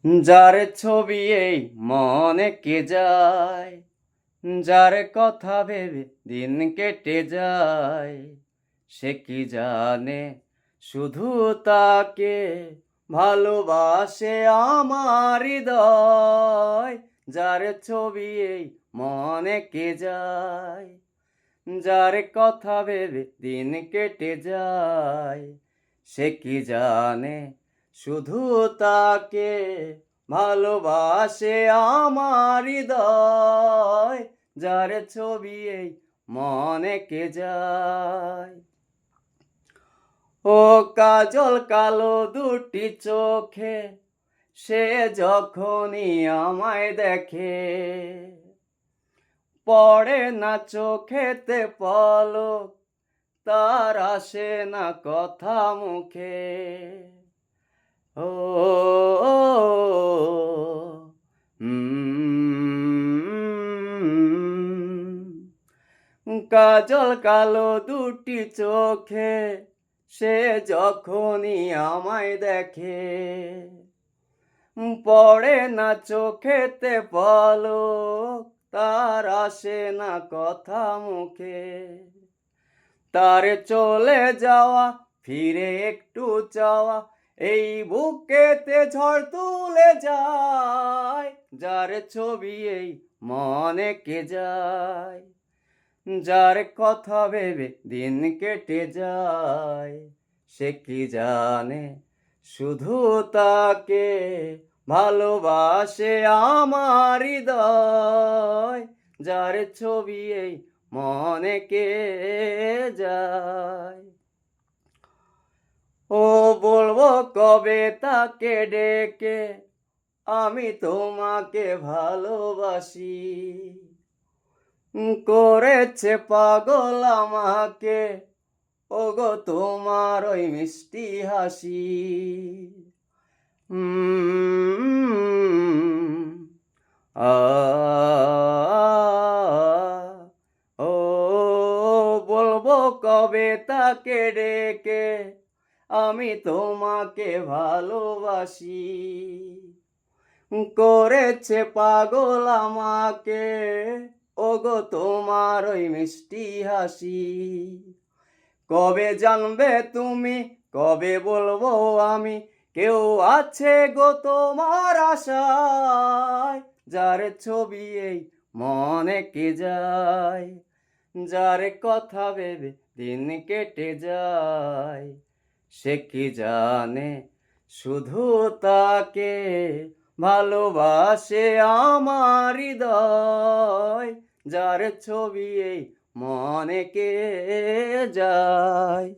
যার ছবি এই মনে কে যায়, যার কথা ভেবে দিন কেটে যায়, সে কি জানে শুধু তাকে ভালোবাসে আমার হৃদয়। যার ছবি এই মনে কে যায়, যার কথা ভেবে দিন কেটে যায়, সে কি জানে শুধু তাকে ভালোবাসে আমার হৃদয়। যার ছবি এই মনে কে যায়। ও কাজল কালো দুটি চোখে, সে যখনই আমায় দেখে, পড়ে না চোখেতে পলক, তার আসে না কথা মুখে। ও কাজল কালো দুটি চোখে, সে যখনই আমায় দেখে, পড়ে না চোখেতে পলক, তার আসে না কথা মুখে। তার চলে যাওয়া, ফিরে একটু চাওয়া, এই বুকেতে ঝড় তুলে যায়। যার ছবি এই মনে কে যায়, যার কথা ভেবে দিন কেটে যায়, সে কি জানে শুধু তাকে ভালোবাসে আমার হৃদয়। যার ছবি এই মনে কে যায়। ও বলবো কবে তাকে ডেকে, আমি তোমাকে ভালোবাসি। করেছে পাগল আমাকে, ওগো তোমার ওই মিষ্টি হাসি। আ ও বলবো কবে তাকে ডেকে, আমি তোমাকে ভালোবাসি। করেছে পাগল আমাকে, ওগো তোমার ওই মিষ্টি হাসি। কবে জানবে তুমি, কবে বলবো আমি, কেউ আছে গো তোমার আশায়। যার ছবি এই মনে কে যায়, যার কথা ভেবে দিন কেটে যায়, সে কি জানে শুধু তাকে ভালোবাসে আমার হৃদয়। যার ছবি এই মনে কে যায়।